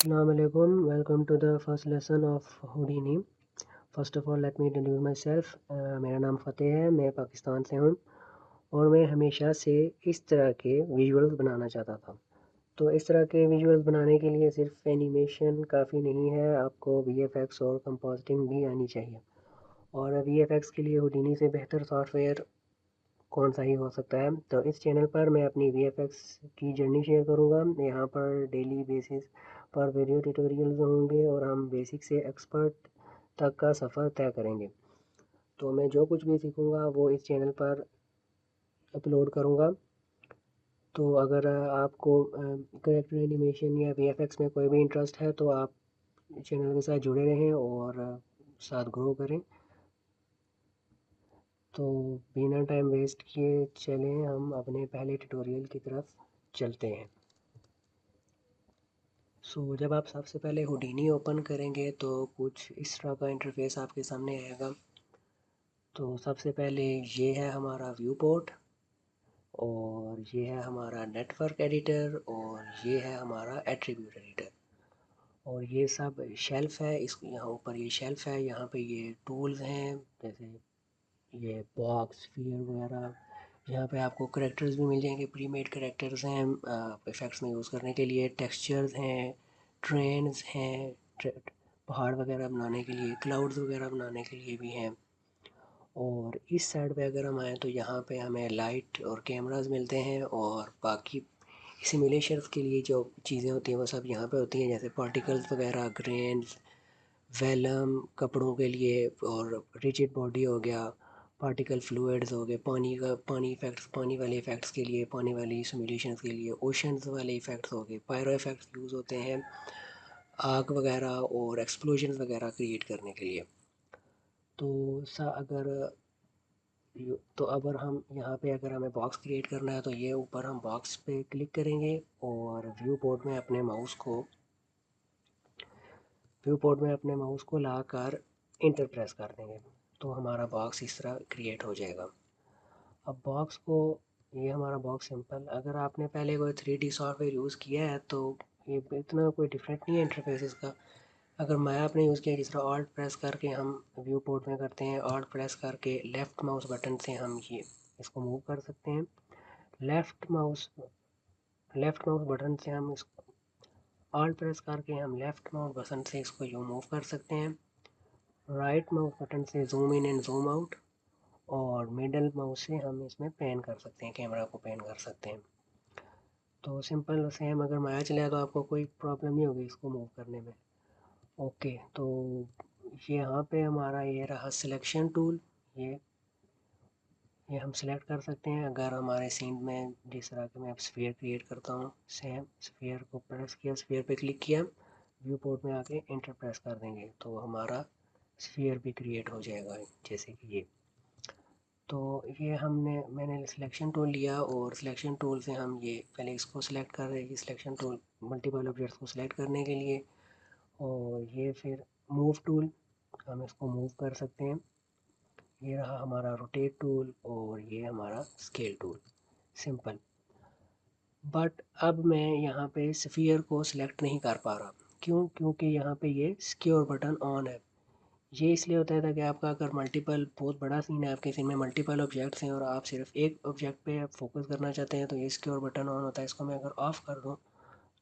Assalamu alaikum. Welcome to the first lesson of Houdini. First of all, let me introduce myself. मेरा नाम फ़तेह है, मैं पाकिस्तान से हूँ और मैं हमेशा से इस तरह के विजुअल्स बनाना चाहता था। तो इस तरह के विजुअल्स बनाने के लिए सिर्फ एनिमेशन काफ़ी नहीं है, आपको वीएफएक्स और कंपोजिटिंग भी आनी चाहिए। और वीएफएक्स के लिए Houdini से बेहतर सॉफ्टवेयर कौन सा ही हो सकता है। तो इस चैनल पर मैं अपनी वीएफएक्स की जर्नी शेयर करूँगा। यहाँ पर डेली बेसिस पर वीडियो ट्यूटोरियल्स होंगे और हम बेसिक से एक्सपर्ट तक का सफ़र तय करेंगे। तो मैं जो कुछ भी सीखूँगा वो इस चैनल पर अपलोड करूँगा। तो अगर आपको कैरेक्टर एनिमेशन या वीएफएक्स में कोई भी इंटरेस्ट है तो आप चैनल के साथ जुड़े रहें और साथ ग्रो करें। तो बिना टाइम वेस्ट किए चलें हम अपने पहले ट्यूटोरियल की तरफ चलते हैं। जब आप सबसे पहले Houdini ओपन करेंगे तो कुछ इस तरह का इंटरफेस आपके सामने आएगा। तो सबसे पहले ये है हमारा व्यू पोर्ट और ये है हमारा नेटवर्क एडिटर और ये है हमारा एट्रीब्यूट एडिटर और ये सब शेल्फ है। इस यहाँ ऊपर ये शेल्फ है, यहाँ पे ये टूल्स हैं जैसे ये बॉक्स स्फीयर वगैरह। यहाँ पे आपको करेक्टर्स भी मिल जाएंगे, प्री मेड करेक्टर्स हैं इफ़ेक्ट्स में यूज़ करने के लिए। टेक्सचर्स हैं, ट्रेन्स हैं, पहाड़ वगैरह बनाने के लिए, क्लाउड्स वगैरह बनाने के लिए भी हैं। और इस साइड पे अगर हम आएँ तो यहाँ पे हमें लाइट और कैमरास मिलते हैं और बाकी सिमुलेशंस के लिए जो चीज़ें होती हैं वो सब यहाँ पे होती हैं, जैसे पार्टिकल्स वगैरह, ग्रेन्स, वेलम कपड़ों के लिए और रिजिड बॉडी हो गया, पार्टिकल फ्लूइड्स हो गए, पानी इफ़ेक्ट्स, पानी वाले इफ़ेक्ट्स के लिए, पानी वाली सिमुलेशंस के लिए, ओशंस वाले इफ़ेक्ट्स हो गए, पायरो इफ़ेक्ट्स यूज़ होते हैं आग वगैरह और एक्सप्लोजन वगैरह क्रिएट करने के लिए। तो सा अगर तो अगर हम यहाँ पे अगर हमें बॉक्स क्रिएट करना है तो ये ऊपर हम बॉक्स पे क्लिक करेंगे और व्यू पोर्ट में अपने माउस को लाकर इंटर प्रेस कर देंगे तो हमारा बॉक्स इस तरह क्रिएट हो जाएगा। अब बॉक्स को ये हमारा बॉक्स सिंपल, अगर आपने पहले कोई 3D सॉफ्टवेयर यूज़ किया है तो ये इतना कोई डिफरेंट नहीं है इंटरफेस इसका। अगर मैं आपने यूज़ किया, जिस तरह ऑल्ट प्रेस करके हम व्यू पोर्ट में करते हैं, ऑल्ट प्रेस करके लेफ़्ट माउस बटन से हम ये इसको मूव कर सकते हैं। लेफ़्ट माउस बटन से हम इसको ऑल्ट प्रेस करके हम लेफ़्ट माउस बटन से इसको यूँ मूव कर सकते हैं। राइट माउस बटन से zoom in and zoom out और मिडल माउस से हम इसमें पैन कर सकते हैं, कैमरा को पैन कर सकते हैं। तो सिंपल सेम अगर माया चले तो आपको कोई प्रॉब्लम नहीं होगी इसको मूव करने में। ओके, तो ये यहाँ पे हमारा ये रहा सिलेक्शन टूल। ये ये हम सिलेक्ट कर सकते हैं अगर हमारे सीन में जिस तरह के मैं अब स्फीयर क्रिएट करता हूँ, सेम स्फीयर को प्रेस किया, स्फीयर पे क्लिक किया, व्यू पोर्ट में आके इंटर प्रेस कर देंगे तो हमारा स्फीयर भी क्रिएट हो जाएगा जैसे कि ये। तो ये मैंने सिलेक्शन टूल लिया और सिलेक्शन टूल से हम ये पहले इसको सिलेक्ट कर रहे हैं, सिलेक्शन टूल मल्टीपल ऑब्जेक्ट्स को सिलेक्ट करने के लिए। और ये फिर मूव टूल, हम इसको मूव कर सकते हैं। ये रहा हमारा रोटेट टूल और ये हमारा स्केल टूल, सिंपल। बट अब मैं यहाँ पे स्फीयर को सिलेक्ट नहीं कर पा रहा, क्यों? क्योंकि यहाँ पे ये सिक्योर बटन ऑन है। ये इसलिए होता है ताकि आपका अगर बहुत बड़ा सीन है, आपके सीन में मल्टीपल ऑब्जेक्ट्स हैं और आप सिर्फ एक ऑब्जेक्ट पे फोकस करना चाहते हैं तो ये सिक्योर बटन ऑन होता है। इसको मैं अगर ऑफ़ कर दूँ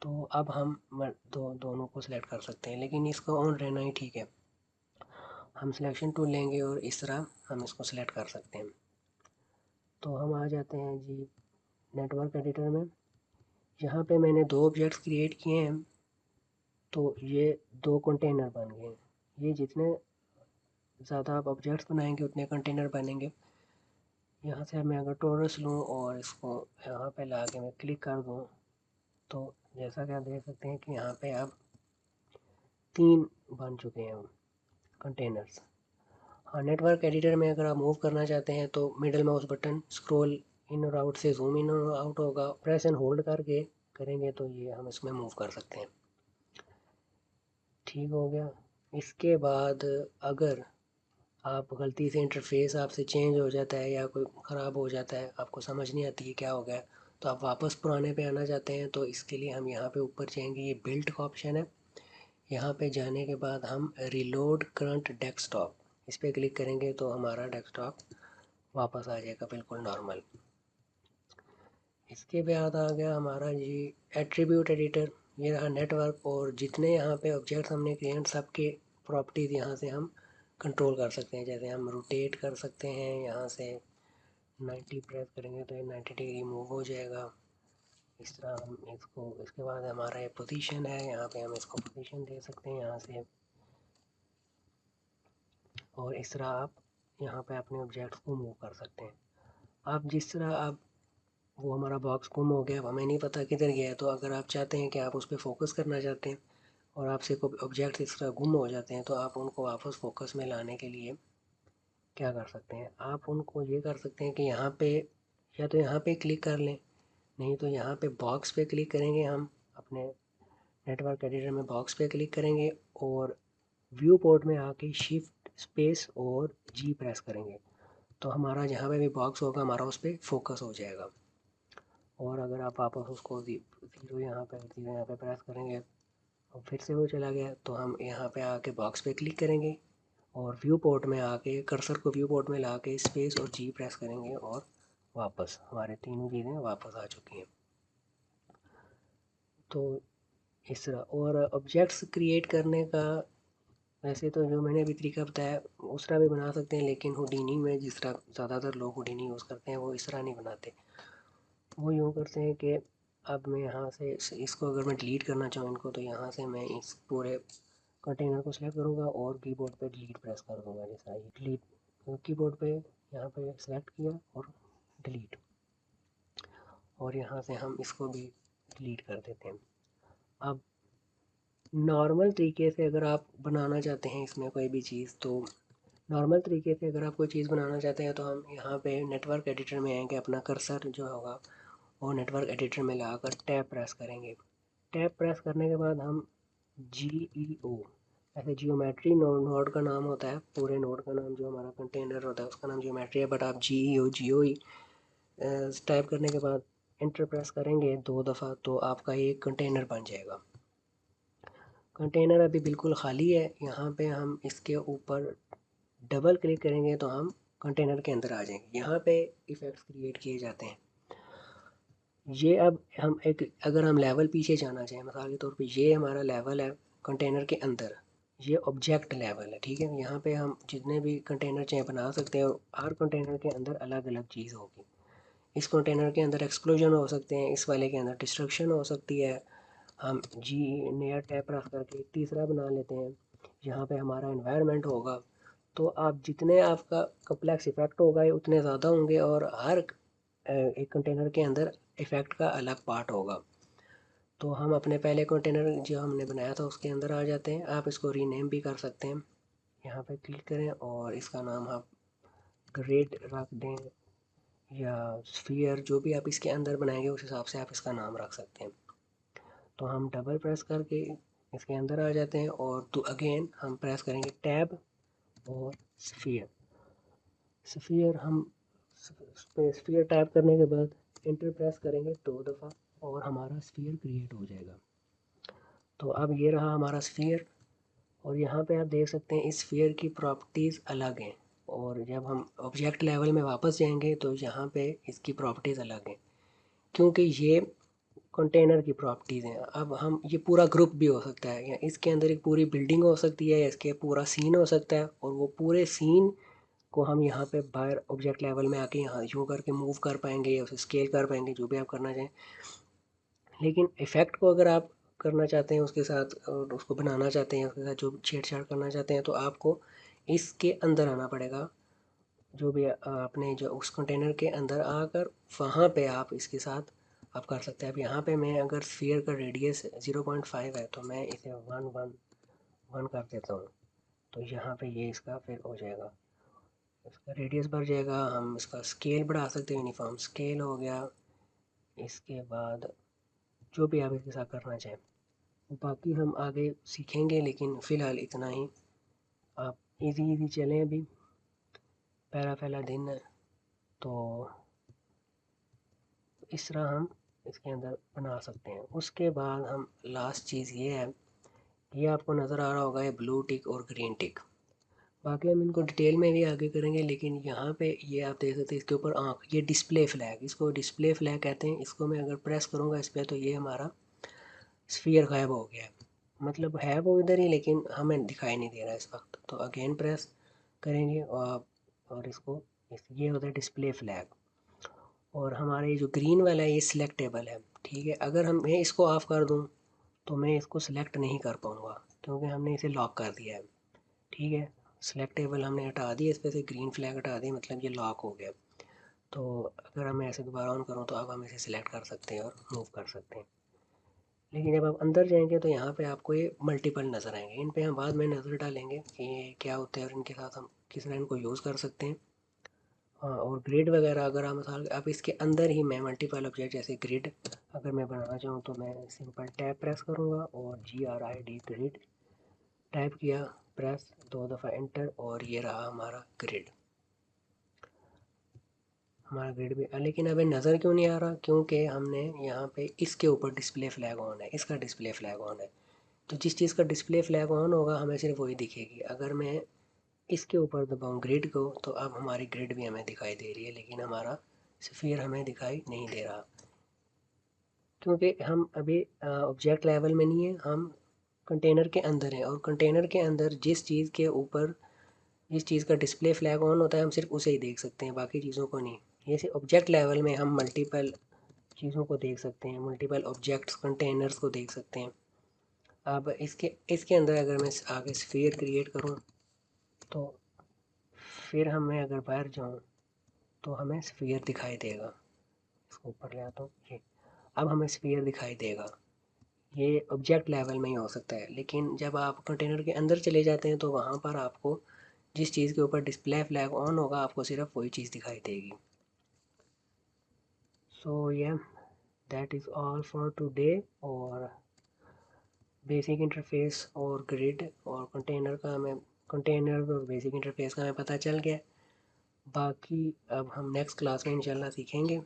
तो अब हम दोनों को सिलेक्ट कर सकते हैं, लेकिन इसका ऑन रहना ही ठीक है। हम सिलेक्शन टूल लेंगे और इस तरह हम इसको सिलेक्ट कर सकते हैं। तो हम आ जाते हैं जी नेटवर्क एडिटर में। यहाँ पे मैंने दो ऑब्जेक्ट्स क्रिएट किए हैं तो ये दो कंटेनर बन गए। ये जितने ज़्यादा आप ऑब्जेक्ट्स बनाएंगे उतने कंटेनर बनेंगे। यहाँ से मैं अगर टोरस लूँ और इसको यहाँ पे ला के मैं क्लिक कर दूँ तो जैसा कि आप देख सकते हैं कि यहाँ पे अब 3 बन चुके हैं कंटेनर्स। हाँ, नेटवर्क एडिटर में अगर आप मूव करना चाहते हैं तो मिडल माउस बटन स्क्रॉल इन और आउट से जूम इन और आउट होगा, प्रेस एंड होल्ड करके करेंगे तो ये हम इसमें मूव कर सकते हैं। ठीक हो गया। इसके बाद अगर आप गलती से इंटरफेस आपसे चेंज हो जाता है या कोई ख़राब हो जाता है, आपको समझ नहीं आती है क्या हो गया, तो आप वापस पुराने पे आना चाहते हैं तो इसके लिए हम यहाँ पे ऊपर जाएंगे, ये बिल्ड का ऑप्शन है, यहाँ पे जाने के बाद हम रिलोड करंट डेस्कटॉप इस पर क्लिक करेंगे तो हमारा डेस्कटॉप वापस आ जाएगा बिल्कुल नॉर्मल। इसके बाद आ गया हमारा जी एट्रीब्यूट एडिटर। ये रहा नेटवर्क, और जितने यहाँ पे ऑब्जेक्ट्स हमने क्रिएट सबके प्रॉपर्टीज़ यहाँ से हम कंट्रोल कर सकते हैं। जैसे हम रोटेट कर सकते हैं, यहाँ से 90 प्रेस करेंगे तो ये 90 डिग्री मूव हो जाएगा। इस तरह हम इसको, इसके बाद हमारा ये पोजीशन है, यहाँ पे हम इसको पोजीशन दे सकते हैं यहाँ से। और इस तरह आप यहाँ पे अपने ऑब्जेक्ट्स को मूव कर सकते हैं। आप जिस तरह आप, वो हमारा बॉक्स गुम हो गया, हमें नहीं पता किधर गया है, तो अगर आप चाहते हैं कि आप उस पर फोकस करना चाहते हैं और आपसे कोई ऑब्जेक्ट इस तरह गुम हो जाते हैं, तो आप उनको वापस फोकस में लाने के लिए क्या कर सकते हैं, आप उनको ये कर सकते हैं कि यहाँ पे या तो यहाँ पे क्लिक कर लें, नहीं तो यहाँ पे बॉक्स पे क्लिक करेंगे। हम अपने नेटवर्क एडिटर में बॉक्स पे क्लिक करेंगे और व्यू पोर्ट में आके शिफ्ट स्पेस और जी प्रेस करेंगे, तो हमारा जहाँ पे भी बॉक्स होगा हमारा उस पर फोकस हो जाएगा। और अगर आप वापस उसको ज़ीरो यहाँ पे प्रेस करेंगे और फिर से वो चला गया, तो हम यहाँ पे आके बॉक्स पे क्लिक करेंगे और व्यू पोर्ट में आके कर्सर को व्यू पोर्ट में ला के स्पेस और जी प्रेस करेंगे और वापस हमारे तीनों चीज़ें वापस आ चुकी हैं। तो इस तरह, और ऑब्जेक्ट्स क्रिएट करने का वैसे तो जो मैंने अभी तरीका बताया उस तरह भी बना सकते हैं, लेकिन हुडीनी में जिस तरह ज़्यादातर लोग हुडीनी यूज़ करते हैं वो इस तरह नहीं बनाते। वो यूँ करते हैं कि अब मैं यहाँ से इसको अगर मैं डिलीट करना चाहूँ इनको, तो यहाँ से मैं इस पूरे कंटेनर को सिलेक्ट करूँगा और कीबोर्ड पे डिलीट प्रेस कर दूँगा। जैसा ये डिलीट कीबोर्ड पे यहाँ पे सेलेक्ट किया और डिलीट, और यहाँ से हम इसको भी डिलीट कर देते हैं। अब नॉर्मल तरीके से अगर आप बनाना चाहते हैं इसमें कोई भी चीज़, तो नॉर्मल तरीके से अगर आप कोई चीज़ बनाना चाहते हैं तो हम यहाँ पे नेटवर्क एडिटर में आएंगे, अपना कर्सर जो होगा वो नेटवर्क एडिटर में लगाकर टैब प्रेस करेंगे। टैब प्रेस करने के बाद हम GEO, ऐसे जियोमेट्री नोड का नाम होता है, पूरे नोड का नाम जो हमारा कंटेनर होता है उसका नाम जियोमेट्री है, बट आप GEO टाइप करने के बाद एंटर प्रेस करेंगे 2 दफ़ा तो आपका ये कंटेनर बन जाएगा। कंटेनर अभी बिल्कुल खाली है, यहाँ पे हम इसके ऊपर डबल क्लिक करेंगे तो हम कंटेनर के अंदर आ जाएंगे। यहाँ पे इफ़ेक्ट्स क्रिएट किए जाते हैं। ये अब हम एक, अगर हम लेवल पीछे जाना चाहें, मिसाल के तौर पे ये हमारा लेवल है कंटेनर के अंदर, ये ऑब्जेक्ट लेवल है, ठीक है। यहाँ पे हम जितने भी कंटेनर चाहे बना सकते हैं और हर कंटेनर के अंदर अलग अलग चीज़ होगी। इस कंटेनर के अंदर एक्सप्लोजन हो सकते हैं, इस वाले के अंदर डिस्ट्रक्शन हो सकती है। हम जी नया टैब प्रेस करके तीसरा बना लेते हैं, यहाँ पे हमारा एनवायरनमेंट होगा। तो आप जितने आपका कम्प्लेक्स इफेक्ट होगा ये उतने ज़्यादा होंगे, और हर एक कंटेनर के अंदर इफ़ेक्ट का अलग पार्ट होगा। तो हम अपने पहले कंटेनर जो हमने बनाया था उसके अंदर आ जाते हैं। आप इसको रीनेम भी कर सकते हैं, यहाँ पे क्लिक करें और इसका नाम आप ग्रिड रख दें या स्फीयर, जो भी आप इसके अंदर बनाएंगे उस हिसाब से आप इसका नाम रख सकते हैं। तो हम डबल प्रेस करके इसके अंदर आ जाते हैं और तो अगेन हम प्रेस करेंगे टैब और स्फीयर। स्फीयर हम स्फीयर टाइप करने के बाद एंटर प्रेस करेंगे 2 दफ़ा और हमारा स्फीयर क्रिएट हो जाएगा। तो अब ये रहा हमारा स्फीयर, और यहाँ पे आप देख सकते हैं इस स्फीयर की प्रॉपर्टीज़ अलग हैं, और जब हम ऑब्जेक्ट लेवल में वापस जाएंगे तो यहाँ पे इसकी प्रॉपर्टीज़ अलग हैं, क्योंकि ये कंटेनर की प्रॉपर्टीज़ हैं। अब हम, ये पूरा ग्रुप भी हो सकता है, या इसके अंदर एक पूरी बिल्डिंग हो सकती है, या इसके पूरा सीन हो सकता है, और वो पूरे सीन को हम यहाँ पे बाहर ऑब्जेक्ट लेवल में आके यहाँ यूँ करके मूव कर पाएंगे या उसे स्केल कर पाएंगे, जो भी आप करना चाहें। लेकिन इफ़ेक्ट को अगर आप करना चाहते हैं उसके साथ, और उसको बनाना चाहते हैं उसके साथ जो छेड़छाड़ करना चाहते हैं, तो आपको इसके अंदर आना पड़ेगा। जो भी आपने जो उस कंटेनर के अंदर आकर वहाँ पे आप इसके साथ आप कर सकते हैं। अब यहाँ पे मैं अगर स्फीयर का रेडियस 0.5 है तो मैं इसे 1 कर देता हूँ, तो यहाँ पे ये इसका फिर हो जाएगा, इसका रेडियस बढ़ जाएगा। हम इसका स्केल बढ़ा सकते हैं, यूनिफॉर्म स्केल हो गया। इसके बाद जो भी आप इसके साथ करना चाहें, बाकी हम आगे सीखेंगे, लेकिन फ़िलहाल इतना ही। आप इजी इजी चलें, अभी पहला दिन है, तो इस तरह हम इसके अंदर बना सकते हैं। उसके बाद हम लास्ट चीज़ ये है ये आपको नज़र आ रहा होगा, ये ब्लू टिक और ग्रीन टिक। बाकी हम इनको डिटेल में भी आगे करेंगे, लेकिन यहाँ पे ये आप देख सकते हैं इसके ऊपर आँख, ये डिस्प्ले फ्लैग, इसको डिस्प्ले फ्लैग कहते हैं। इसको मैं अगर प्रेस करूँगा इस पर तो ये हमारा स्फीयर गायब हो गया है, मतलब है वो इधर ही लेकिन हमें दिखाई नहीं दे रहा है इस वक्त। तो अगेन प्रेस करेंगे और इसको ये होता है डिस्प्ले फ्लैग। और हमारा ये जो ग्रीन वाला है ये सिलेक्टेबल है, ठीक है। अगर हम मैं इसको ऑफ़ कर दूँ तो मैं इसको सिलेक्ट नहीं कर पाऊँगा क्योंकि हमने इसे लॉक कर दिया है, ठीक है। सिलेक्टेबल हमने हटा दिया, इस पर से ग्रीन फ्लैग हटा दी, मतलब ये लॉक हो गया। तो अगर मैं ऐसे दोबारा ऑन करूँ तो अब हम इसे सिलेक्ट कर सकते हैं और मूव कर सकते हैं। लेकिन जब आप अंदर जाएंगे तो यहाँ पे आपको ये मल्टीपल नज़र आएंगे, इन पे हम बाद में नज़र डालेंगे कि ये क्या होते हैं और इनके साथ हम किस तरह इनको यूज़ कर सकते हैं। हाँ, और ग्रिड वगैरह अगर हम अब इसके अंदर ही मैं मल्टीपल ऑब्जेक्ट जैसे ग्रिड अगर मैं बनाना चाहूँ तो मैं सिंपल टैब प्रेस करूँगा और GRID ग्रिड टाइप किया, प्रेस 2 दफ़ा एंटर और ये रहा हमारा ग्रिड। हमारा ग्रिड भी, लेकिन अभी नज़र क्यों नहीं आ रहा, क्योंकि हमने यहाँ पे इसके ऊपर डिस्प्ले फ्लैग ऑन है, इसका डिस्प्ले फ्लैग ऑन है। तो जिस चीज़ का डिस्प्ले फ्लैग ऑन होगा हमें सिर्फ वही दिखेगी। अगर मैं इसके ऊपर दबाऊँ ग्रिड को तो अब हमारी ग्रिड भी हमें दिखाई दे रही है, लेकिन हमारा स्फीयर हमें दिखाई नहीं दे रहा, क्योंकि हम अभी ऑब्जेक्ट लेवल में नहीं है, हम कंटेनर के अंदर हैं। और कंटेनर के अंदर जिस चीज़ के ऊपर जिस चीज़ का डिस्प्ले फ्लैग ऑन होता है हम सिर्फ उसे ही देख सकते हैं, बाकी चीज़ों को नहीं। जैसे ऑब्जेक्ट लेवल में हम मल्टीपल चीज़ों को देख सकते हैं, मल्टीपल ऑब्जेक्ट्स कंटेनर्स को देख सकते हैं। अब इसके इसके अंदर अगर मैं आगे स्फीयर क्रिएट करूँ तो फिर हमें अगर बाहर जाऊँ तो हमें स्फीयर दिखाई देगा। इसको ऊपर ले आता हूँ, ये अब हमें स्फीयर दिखाई देगा। ये ऑब्जेक्ट लेवल में ही हो सकता है, लेकिन जब आप कंटेनर के अंदर चले जाते हैं तो वहाँ पर आपको जिस चीज़ के ऊपर डिस्प्ले फ्लैग ऑन होगा आपको सिर्फ वही चीज़ दिखाई देगी। सो या that is all for today. और बेसिक इंटरफेस और ग्रिड और कंटेनर और बेसिक इंटरफेस का हमें पता चल गया। बाकी अब हम नेक्स्ट क्लास में इंशाल्लाह सीखेंगे।